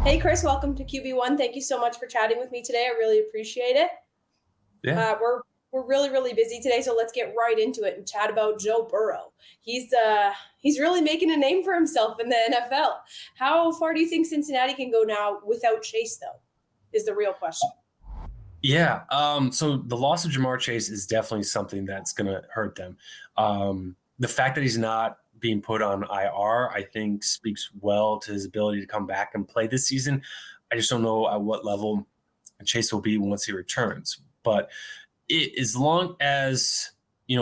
Hey, Chris, welcome to QB1. Thank you so much for chatting with me today. I really appreciate it. Yeah. We're really busy today, so let's get right into it and chat about Joe Burrow. He's really making a name for himself in the NFL. How far do you think Cincinnati can go now without Chase, though? Is the real question. Yeah. So the loss of Jamar Chase is definitely something that's going to hurt them. The fact that he's not being put on IR, I think, speaks well to his ability to come back and play this season. I just don't know at what level Chase will be once he returns. But as long as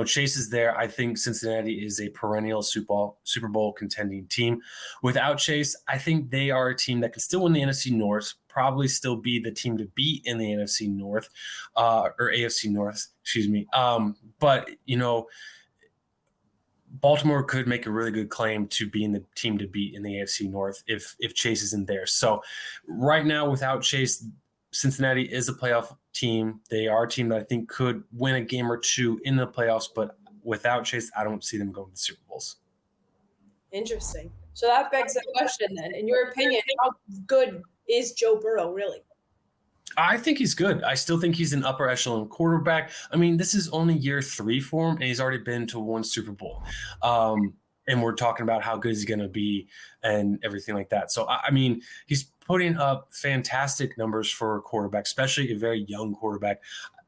Chase is there, I think Cincinnati is a perennial Super Bowl contending team. Without Chase, I think they are a team that can still win the NFC North, probably still be the team to beat in the NFC North, or AFC North, excuse me. But Baltimore could make a really good claim to being the team to beat in the AFC North if Chase isn't there. So right now, without Chase, Cincinnati is a playoff team. They are a team that I think could win a game or two in the playoffs, but without Chase, I don't see them going to the Super Bowls. Interesting. So that begs the question then. In your opinion, how good is Joe Burrow, really? I think he's good. I still think he's an upper echelon quarterback. I mean, this is only year 3 for him, and he's already been to one Super Bowl. And we're talking about how good he's going to be and everything like that. So, I mean, he's putting up fantastic numbers for a quarterback, especially a very young quarterback.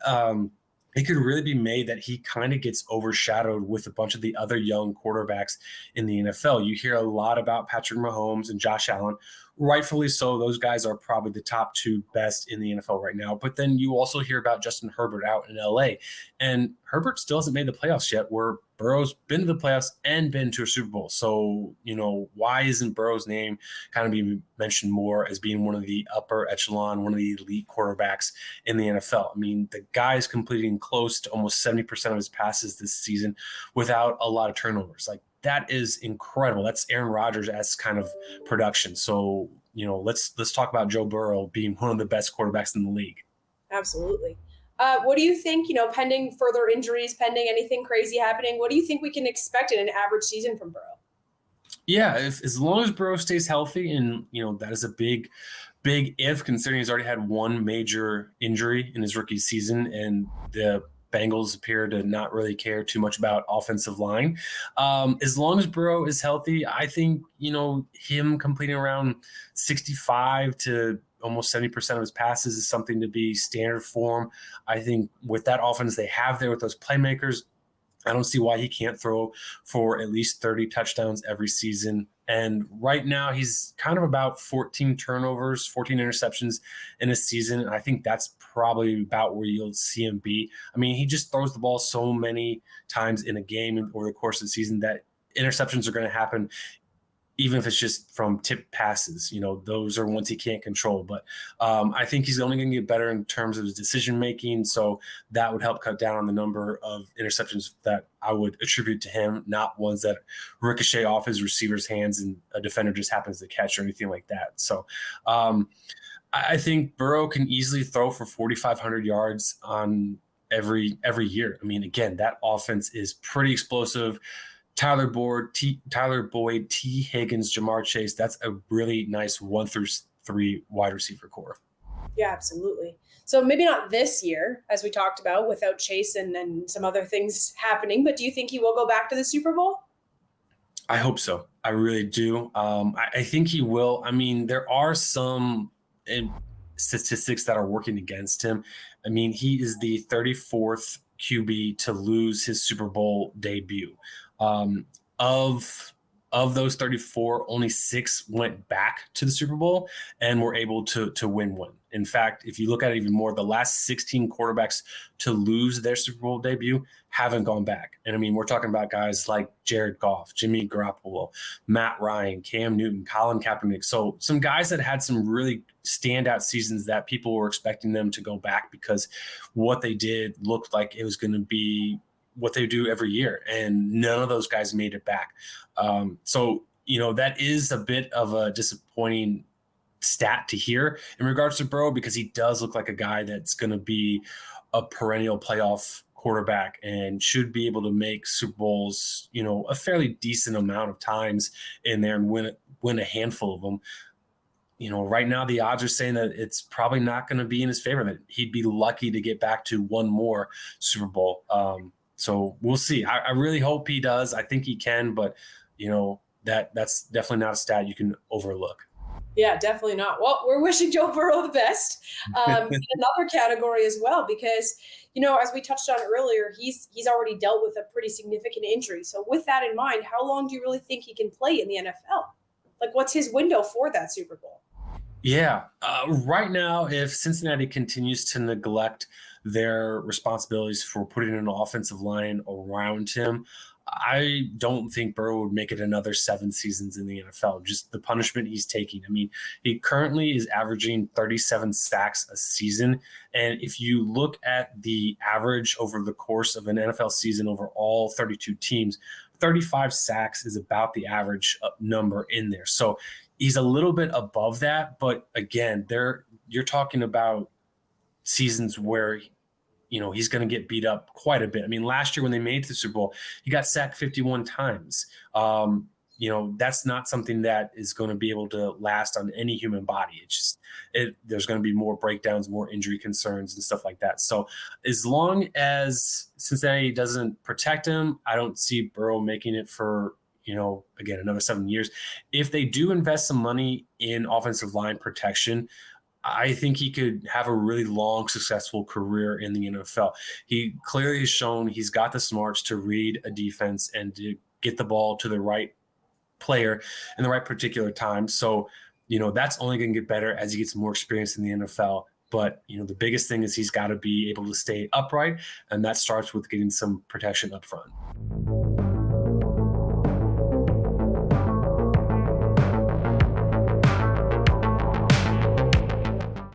It could really be made that he kind of gets overshadowed with a bunch of the other young quarterbacks in the NFL. You hear a lot about Patrick Mahomes and Josh Allen. Rightfully so. Those guys are probably the top 2 best in the NFL right now. But then you also hear about Justin Herbert out in LA. And Herbert still hasn't made the playoffs yet, where Burrow's been to the playoffs and been to a Super Bowl. So, why isn't Burrow's name kind of being mentioned more as being one of the upper echelon, one of the elite quarterbacks in the NFL? I mean, the guy is completing close to almost 70% of his passes this season without a lot of turnovers. Like, that is incredible. That's Aaron Rodgers-esque kind of production. So, let's talk about Joe Burrow being one of the best quarterbacks in the league. Absolutely. What do you think, pending further injuries, pending anything crazy happening, what do you think we can expect in an average season from Burrow? Yeah, as long as Burrow stays healthy, and that is a big if, considering he's already had one major injury in his rookie season, and the Bengals appear to not really care too much about offensive line. As long as Burrow is healthy, I think him completing around 65 to almost 70% of his passes is something to be standard for him. I think with that offense they have there with those playmakers, I don't see why he can't throw for at least 30 touchdowns every season. And right now, he's kind of about 14 turnovers, 14 interceptions in a season. And I think that's probably about where you'll see him be. I mean, he just throws the ball so many times in a game over the course of the season that interceptions are going to happen, even if it's just from tip passes. Those are ones he can't control. But I think he's only going to get better in terms of his decision making. So that would help cut down on the number of interceptions that I would attribute to him, not ones that ricochet off his receiver's hands and a defender just happens to catch or anything like that. So I think Burrow can easily throw for 4,500 yards on every year. I mean, again, that offense is pretty explosive. Tyler Boyd, T. Higgins, Jamar Chase. That's a really nice 1 through 3 wide receiver core. Yeah, absolutely. So maybe not this year, as we talked about, without Chase and some other things happening, but do you think he will go back to the Super Bowl? I hope so. I really do. I think he will. I mean, there are some statistics that are working against him. I mean, he is the 34th QB to lose his Super Bowl debut. Of those 34, only 6 went back to the Super Bowl and were able to win one. In fact, if you look at it even more, the last 16 quarterbacks to lose their Super Bowl debut haven't gone back. And I mean, we're talking about guys like Jared Goff, Jimmy Garoppolo, Matt Ryan, Cam Newton, Colin Kaepernick. So some guys that had some really standout seasons that people were expecting them to go back because what they did looked like it was going to be what they do every year, and none of those guys made it back. So that is a bit of a disappointing stat to hear in regards to Burrow, because he does look like a guy that's going to be a perennial playoff quarterback and should be able to make Super Bowls, a fairly decent amount of times in there and win a handful of them. right now the odds are saying that it's probably not going to be in his favor, that he'd be lucky to get back to one more Super Bowl. So we'll see. I really hope he does. I think he can, but that's definitely not a stat you can overlook. Yeah, definitely not. Well, we're wishing Joe Burrow the best in another category as well, because, as we touched on earlier, he's already dealt with a pretty significant injury. So with that in mind, how long do you really think he can play in the NFL? Like, what's his window for that Super Bowl? Yeah. Right now, if Cincinnati continues to neglect their responsibilities for putting an offensive line around him, I don't think Burrow would make it another 7 seasons in the NFL. Just the punishment he's taking. I mean, he currently is averaging 37 sacks a season. And if you look at the average over the course of an NFL season over all 32 teams, 35 sacks is about the average number in there. So he's a little bit above that. But again, you're talking about seasons where he's going to get beat up quite a bit. I mean, last year when they made the Super Bowl, he got sacked 51 times. That's not something that is going to be able to last on any human body. It's just there's going to be more breakdowns, more injury concerns and stuff like that. So as long as Cincinnati doesn't protect him, I don't see Burrow making it for, again, another 7 years. If they do invest some money in offensive line protection, I think he could have a really long, successful career in the NFL. He clearly has shown he's got the smarts to read a defense and to get the ball to the right player in the right particular time. So, that's only going to get better as he gets more experience in the NFL. But, the biggest thing is he's got to be able to stay upright, and that starts with getting some protection up front.